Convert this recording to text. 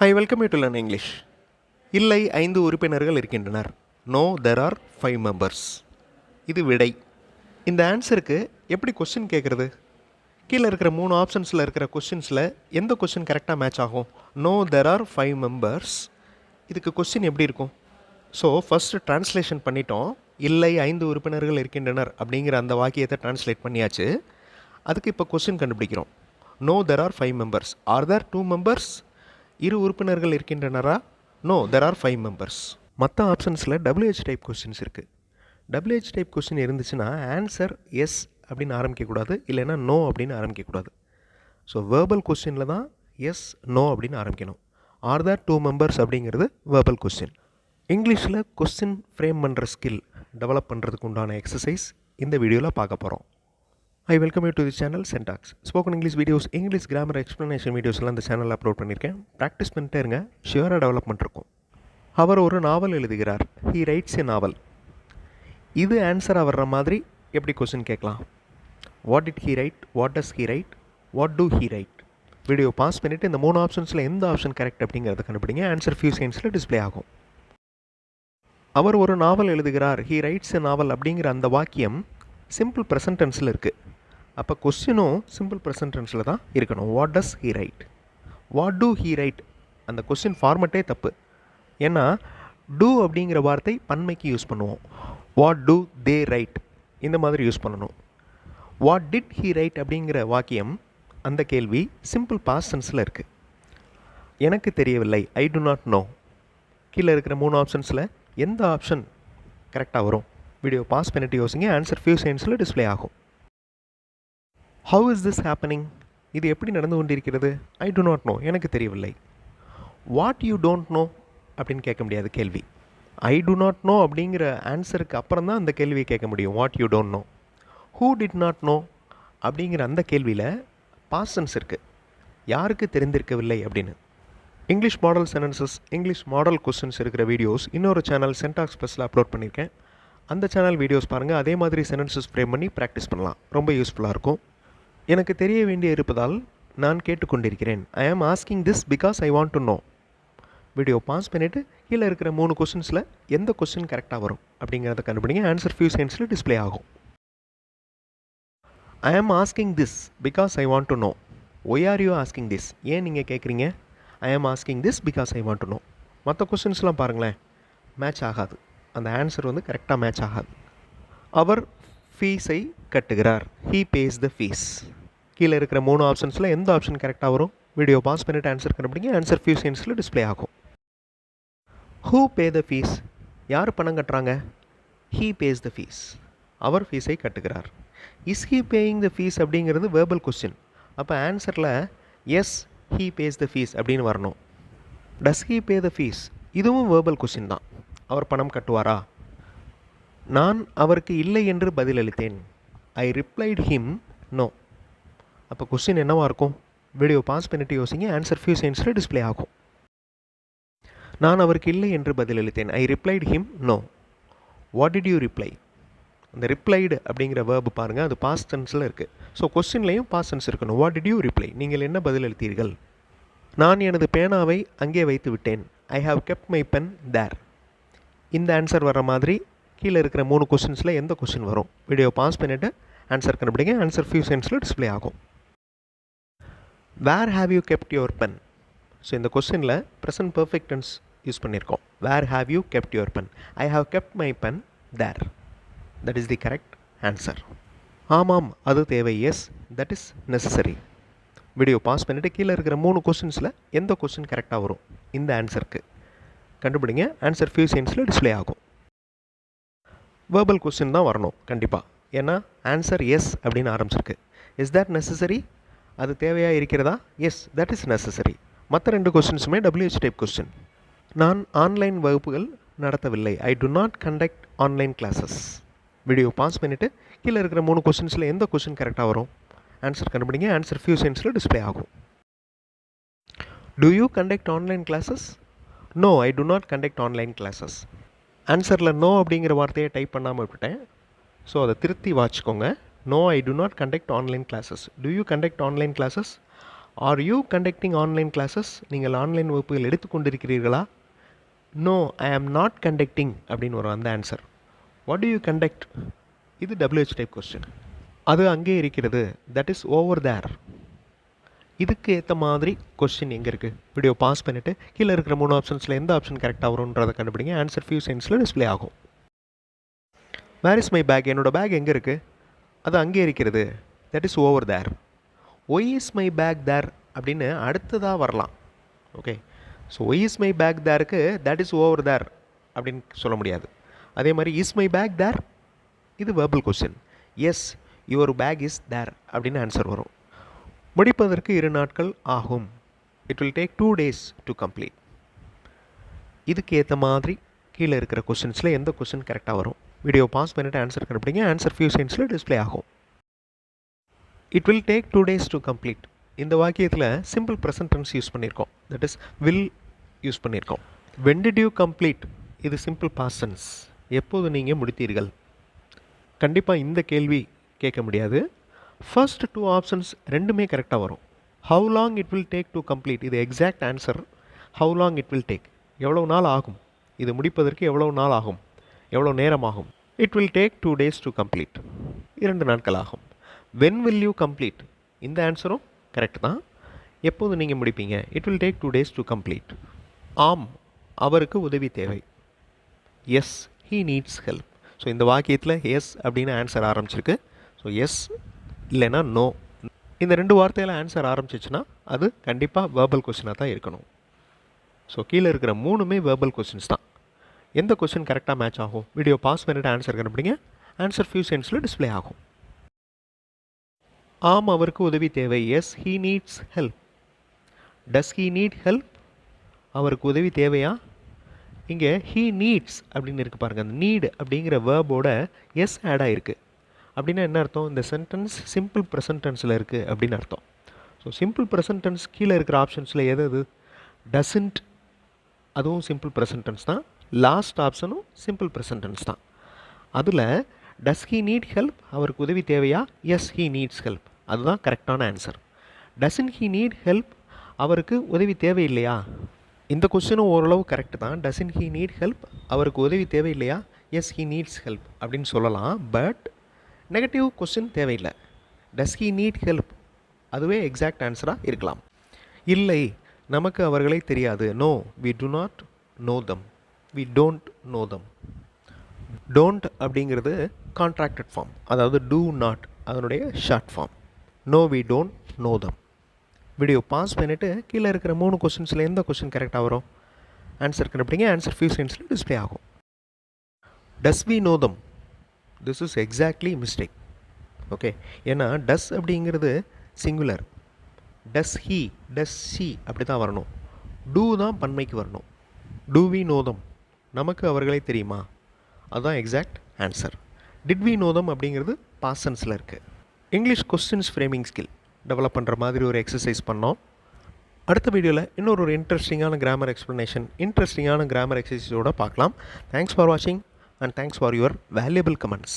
Hi, welcome you to learn English. இல்லை 5 உறுப்பினர்கள் இருக்கின்றனர். No, there are 5 members. இது விடை. இந்த ஆன்சருக்கு எப்படி கொஸ்டின் கேட்குறது? கீழே இருக்கிற 3 ஆப்ஷன்ஸில் இருக்கிற கொஸ்டின்ஸில் எந்த கொஸ்டின் கரெக்டாக மேட்ச் ஆகும்? No, there are 5 members. இதுக்கு கொஸ்டின் எப்படி இருக்கும்? ஸோ ஃபஸ்ட்டு ட்ரான்ஸ்லேஷன் பண்ணிட்டோம். இல்லை 5 உறுப்பினர்கள் இருக்கின்றனர் அப்படிங்கிற அந்த வாக்கியத்தை ட்ரான்ஸ்லேட் பண்ணியாச்சு. அதுக்கு இப்போ கொஸ்டின் கண்டுபிடிக்கிறோம். No, there are 5 members. Are there 2 members? இரு உறுப்பினர்கள் இருக்கின்றனரா? No, there are 5 members. மற்ற ஆப்ஷன்ஸில் WH டைப் கொஸ்டின்ஸ் இருக்குது. WH டைப் கொஸ்டின் இருந்துச்சுன்னா ஆன்சர் எஸ் அப்படின்னு ஆரம்பிக்கக்கூடாது, இல்லைன்னா நோ அப்படின்னு ஆரம்பிக்கக்கூடாது. ஸோ வேர்பல் கொஸ்டினில் தான் எஸ் நோ அப்படின்னு ஆரம்பிக்கணும். ஆர் தேர் 2 மெம்பர்ஸ் அப்படிங்கிறது வேர்பல் கொஸ்டின். இங்கிலீஷில் கொஸ்டின் ஃப்ரேம் பண்ணுற ஸ்கில் டெவலப் பண்ணுறதுக்கு உண்டான எக்ஸசைஸ் இந்த வீடியோவில் பார்க்க போகிறோம். I welcome you to this channel Syntax. Spoken English videos, English grammar explanation வீடியோஸ்லாம் இந்த சேனலில் அப்லோட் பண்ணியிருக்கேன். ப்ராக்டிஸ் பண்ணிட்டே இருங்க, ஷியராக டெவலப்மெண்ட் இருக்கும். அவர் ஒரு நாவல் எழுதுகிறார். He writes a novel. இது ஆன்சராக வர்ற மாதிரி எப்படி கொஸ்டின் கேட்கலாம்? What did he write? What does he write? What do he write? Video pause பண்ணிவிட்டு இந்த 3 ஆப்ஷன்ஸில் எந்த ஆப்ஷன் கரெக்ட் அப்படிங்கிறத கண்டுபிடிங்க. ஆன்சர் ஃபியூ செகண்ட்ஸில் டிஸ்பிளே ஆகும். அவர் ஒரு நாவல் எழுதுகிறார். He writes a novel அப்படிங்கிற அந்த வாக்கியம் சிம்பிள் ப்ரெசன்ட் டென்ஸில் இருக்குது. அப்போ கொஸ்டினும் சிம்பிள் ப்ரெசன்ட் டென்ஸில் தான் இருக்கணும். What does he write? What do he write? அந்த கொஸ்டின் ஃபார்மெட்டே தப்பு. ஏன்னா டூ அப்படிங்கிற வார்த்தை பன்மைக்கு யூஸ் பண்ணுவோம். வாட் டூ தே ரைட் இந்த மாதிரி யூஸ் பண்ணணும். வாட் டிட் ஹீ ரைட் அப்படிங்கிற வாக்கியம் அந்த கேள்வி சிம்பிள் பாஸ்ட் டென்ஸில் இருக்குது. எனக்கு தெரியவில்லை, ஐ டு நாட் நோ. கீழே இருக்கிற 3 ஆப்ஷன்ஸில் எந்த ஆப்ஷன் கரெக்டாக வரும்? வீடியோ பாஸ் பண்ணிட்டு யோசிங்க. ஆன்சர் ஃபியூ செகண்ட்ஸில் டிஸ்பிளே ஆகும். How is this happening? இது எப்படி நடந்து கொண்டிருக்கிறது? ஐ டு நாட் நோ, எனக்கு தெரியவில்லை. வாட் யூ டோன்ட் நோ அப்படின்னு கேட்க முடியாது கேள்வி. ஐ டு நாட் நோ அப்படிங்கிற ஆன்சருக்கு அப்புறம் தான் அந்த கேள்வியை கேட்க முடியும். What you don't know. Who did not know அப்படிங்கிற அந்த கேள்வியில் பாஸ்ட் டென்ஸ் இருக்குது. யாருக்கு தெரிந்திருக்கவில்லை அப்படின்னு. English model sentences, English model questions இருக்கிற வீடியோஸ் இன்னொரு சேனல் சென்டாக்ஸ் ப்ளஸில் அப்லோட் பண்ணியிருக்கேன். அந்த சேனல் வீடியோஸ் பாருங்கள். அதே மாதிரி சென்டென்சஸ் ஃப்ரேம் பண்ணி ப்ராக்டிஸ் பண்ணலாம். ரொம்ப யூஸ்ஃபுல்லாக இருக்கும். எனக்கு தெரிய வேண்டிய இருப்பதால் நான் கேட்டுக்கொண்டிருக்கிறேன். I am asking this because I want to know. Video pause பண்ணிவிட்டு கீழே இருக்கிற 3 கொஸ்டின்ஸில் எந்த கொஸ்டின் கரெக்டாக வரும் அப்படிங்கிறத கண்டுபிடிங்க. ஆன்சர் ஃபியூ செகண்ட்ஸில் டிஸ்பிளே ஆகும். I am asking this because I want to know. Why are you asking this? ஏன் நீங்கள் கேட்குறீங்க? I am asking this because I want to know. மற்ற கொஸ்டின்ஸ்லாம் பாருங்களேன், மேட்ச் ஆகாது. அந்த ஆன்சர் கரெக்டாக மேட்ச் ஆகாது. அவர் ஃபீஸை கட்டுகிறார். He pays the fees. கீழே இருக்கிற 3 ஆப்ஷன்ஸில் எந்த ஆப்ஷன் கரெக்டாக வரும்? வீடியோ பாஸ் பண்ணிவிட்டு ஆன்சர் கண்டுபிடிங்க. ஆன்சர் ஃபியூ செகண்ட்ஸில் டிஸ்பிளே ஆகும். Who pay the fees? யார் பணம் கட்டுறாங்க? He pays the fees. அவர் ஃபீஸை கட்டுகிறார். Is he paying the fees அப்படிங்கிறது வேர்பல் கொஸ்டின். அப்போ ஆன்சரில் yes he pays the fees அப்படின்னு வரணும். Does he pay the fees? இதுவும் வேர்பல் கொஸ்டின் தான். அவர் பணம் கட்டுவாரா? நான் அவருக்கு இல்லை என்று பதிலளித்தேன். I replied him no. அப்போ கொஸ்டின் என்னவாக இருக்கும்? வீடியோ பாஸ் பண்ணிட்டு யோசிங்க. ஆன்சர் ஃபியூ செகண்ட்ஸில் டிஸ்பிளே ஆகும். நான் அவருக்கு இல்லை என்று பதிலளித்தேன். I replied him no. What did you reply? அந்த ரிப்ளைடு அப்படிங்கிற வேர்பு பாருங்கள், அது பாஸ்ட் டென்ஸில் இருக்குது. ஸோ கொஸ்டின்லேயும் பாஸ்ட் டென்ஸ் இருக்கணும். What did you reply? நீங்கள் என்ன பதிலளித்தீர்கள்? நான் எனது பேனாவை அங்கே வைத்து விட்டேன். I have kept my pen there. இந்த ஆன்சர் வர மாதிரி கீழே இருக்கிற 3 கொஸ்டின்ஸில் எந்த கொஸ்டின் வரும்? வீடியோ பாஸ் பண்ணிவிட்டு ஆன்சர் கண்டுபிடிங்க. ஆன்சர் ஃபியூ செகண்ட்ஸில் டிஸ்பிளே ஆகும். Where have you kept your pen? So இந்த கொஸ்டினில் ப்ரெசன்ட் பர்ஃபெக்ட் டென்ஸ் யூஸ் பண்ணியிருக்கோம். Where have you kept your pen? I have kept my pen there. That is the correct answer. ஆமாம், அது தேவை. Yes, that is necessary. Video pause பண்ணிவிட்டு கீழே இருக்கிற 3 கொஸ்டின்ஸில் எந்த கொஸ்டின் கரெக்டாக வரும் இந்த ஆன்சருக்கு கண்டுபிடிங்க. ஆன்சர் ஃபியூ செகண்ட்ஸில் டிஸ்பிளே ஆகும். வேர்பல் கொஸ்டின் தான் வரணும் கண்டிப்பாக. ஏன்னா ஆன்சர் எஸ் அப்படின்னு ஆரம்பிச்சிருக்கு. Is that necessary? அது தேவையாக இருக்கிறதா? Yes, that is necessary. மற்ற 2 கொஸ்டின்ஸுமே WH டைப் கொஸ்டின். நான் ஆன்லைன் வகுப்புகள் நடத்தவில்லை. I do not conduct online classes. Video pause பண்ணிவிட்டு கீழே இருக்கிற 3 கொஸ்டின்ஸில் எந்த கொஸ்டின் கரெக்டாக வரும்? ஆன்சர் கண்டுபிடிங்க. ஆன்சர் ஃபியூ செகண்ட்ஸில் டிஸ்பிளே ஆகும். Do you conduct online classes? No, I do not conduct online classes. ஆன்சரில் நோ அப்படிங்கிற வார்த்தையை டைப் பண்ணாமல் விட்டுட்டேன். ஸோ அதை திருத்தி வாச்சிக்கோங்க. No, I do not conduct online classes. Do you conduct online classes? Are you conducting online classes? நீங்கள் online வகுப்புகள் எடுத்துக்கொண்டிருக்கிறீர்களா? No, I am not conducting அப்படின்னு வரும் அந்த answer. What to you conduct? இது WH டைப் கொஸ்டின். அது அங்கே இருக்கிறது, that is over தேர். இதுக்கு ஏற்ற மாதிரி கொஸ்டின் எங்கே இருக்குது? வீடியோ பாஸ் பண்ணிவிட்டு கீழே இருக்கிற 3 ஆப்ஷன்ஸில் எந்த ஆப்ஷன் கரெக்டாக வரும்ன்றதை கண்டுபிடிங்க. ஆன்சர் ஃபியூ செகண்ட்ஸில் டிஸ்பிளே ஆகும். Where is my bag? என்னோடய பேக் எங்கே இருக்குது? அது அங்கே இருக்கிறது, that is over there. Why is my bag there அப்படின்னு அடுத்ததாக வரலாம். Okay, so why is my bag தேருக்கு தட் இஸ் ஓவர் தேர் அப்படின்னு சொல்ல முடியாது. அதே மாதிரி இஸ் மை பேக் தேர், இது verbal question. Yes, your bag is there அப்படின்னு ஆன்சர் வரும். முடிப்பதற்கு 2 நாட்கள் ஆகும். It will take 2 days to complete. இதுக்கு ஏற்ற மாதிரி கீழே இருக்கிற கொஸ்டின்ஸில் எந்த கொஸ்டின் கரெக்டாக வரும்? வீடியோ பாஸ் பண்ணிவிட்டு ஆன்சர் கண்டுபிடிங்க. ஆன்சர் ஃபியூ செகண்ட்ஸில் டிஸ்பிளே ஆகும். It will take 2 days to complete. இந்த வாக்கியத்தில் சிம்பிள் ப்ரெசன்ட் டென்ஸ் யூஸ் பண்ணியிருக்கோம், தட் இஸ் வில் யூஸ் பண்ணியிருக்கோம். When did you complete? இது சிம்பிள் பாஸ்ட் டென்ஸ். எப்போது நீங்கள் முடித்தீர்கள்? கண்டிப்பாக இந்த கேள்வி கேட்க முடியாது. ஃபர்ஸ்ட் 2 ஆப்ஷன்ஸ் ரெண்டுமே கரெக்டாக வரும். How long it will take to complete, இது exact answer. How long it will take, எவ்வளோ நாள் ஆகும், இது முடிப்பதற்கு எவ்வளோ நாள் ஆகும், எவ்வளோ நேரம் ஆகும். It will take 2 days to complete, 2 நாட்கள் ஆகும். வென் வில் யூ கம்ப்ளீட், இந்த ஆன்சரும் கரெக்ட் தான். எப்போது நீங்கள் முடிப்பீங்க? It will take 2 days to complete. ஆம், அவருக்கு உதவி தேவை. Yes, he needs help. So இந்த வாக்கியத்தில் எஸ் அப்படின்னு ஆன்சர் ஆரம்பிச்சிருக்கு. ஸோ எஸ் இல்லைன்னா நோ, இந்த 2 வார்த்தையில் ஆன்சர் ஆரம்பிச்சிச்சுன்னா அது கண்டிப்பாக வேர்பல் கொஸ்டினாக தான் இருக்கணும். ஸோ கீழே இருக்கிற 3மே வேர்பல் கொஸ்டின்ஸ் தான். எந்த கொஸ்டின் கரெக்டாக மேட்ச் ஆகும்? வீடியோ பாஸ் பண்ணிவிட்டு ஆன்சர் கண்டுபிடிங்க. ஆன்சர் ஃபியூ செகண்ட்ஸில் டிஸ்பிளே ஆகும். ஆம், அவருக்கு உதவி தேவை. Yes, he needs help. Does he need help? அவருக்கு உதவி தேவையா? இங்கே ஹீ நீட்ஸ் அப்படின்னு இருக்குது பாருங்கள். அந்த நீட் அப்படிங்கிற வேர்போட எஸ் ஆட் ஆகிருக்கு. அப்படின்னா என்ன அர்த்தம்? இந்த சென்டென்ஸ் சிம்பிள் ப்ரெசன்ட் டென்ஸில் இருக்குது அப்படின்னு அர்த்தம். ஸோ சிம்பிள் ப்ரெசன்ட் டென்ஸ் கீழே இருக்கிற ஆப்ஷன்ஸில் எது? டசன்ட், அதுவும் சிம்பிள் ப்ரெசன்ட் டென்ஸ் தான். லாஸ்ட் ஆப்ஷனும் சிம்பிள் ப்ரெசன்ட் டென்ஸ் தான். அதில் டஸ் ஹீ நீட் ஹெல்ப், அவருக்கு உதவி தேவையா? எஸ், ஹீ நீட்ஸ் ஹெல்ப், அதுதான் கரெக்டான answer. Doesn't he need help, அவருக்கு உதவி தேவையில்லையா? இந்த கொஸ்டினும் ஓரளவு கரெக்டு தான். டசன்ட் ஹீ நீட் ஹெல்ப், அவருக்கு உதவி தேவையில்லையா? எஸ், ஹீ நீட்ஸ் ஹெல்ப் அப்படின்னு சொல்லலாம். பட் நெகட்டிவ் கொஸ்டின் தேவையில்லை. டஸ் ஹீ நீட் ஹெல்ப், அதுவே எக்ஸாக்ட் ஆன்சராக இருக்கலாம். இல்லை, நமக்கு அவர்களை தெரியாது. No, we do not know them, we don't know them. Don't அப்படிங்கிறது கான்ட்ராக்டட் ஃபார்ம், அதாவது டூ நாட் அதனுடைய short form. No, we don't know them. Video pause பண்ணிவிட்டு கீழே இருக்கிற 3 கொஸ்டின்ஸில் எந்த கொஸ்டின் கரெக்டாக வரும்? ஆன்சர் கண்டுபிடிங்க. ஆன்சர் ஃபியூ செகண்ட்ஸில் டிஸ்பிளே ஆகும். Does we know them, this is exactly mistake. Okay, ஏன்னா டஸ் அப்படிங்கிறது singular. Does he, does she அப்படி தான் வரணும். டூ தான் பன்மைக்கு வரணும். டூ வி நோ தம், நமக்கு அவர்களை தெரியுமா, அதுதான் exact answer. Did we know them அப்படிங்கிறது பாஸ்ட் டென்ஸில் இருக்குது. English questions framing skill develop பண்ணுற மாதிரி ஒரு எக்ஸசைஸ் பண்ணோம். அடுத்த வீடியோவில் இன்னொரு இன்ட்ரெஸ்டிங்கான கிராமர் எக்ஸ்ப்ளனேஷன், இன்ட்ரெஸ்டிங்கான கிராமர் எக்ஸசைஸோடு பார்க்கலாம். தேங்க்ஸ் ஃபார் வாட்சிங் and thanks for your valuable comments.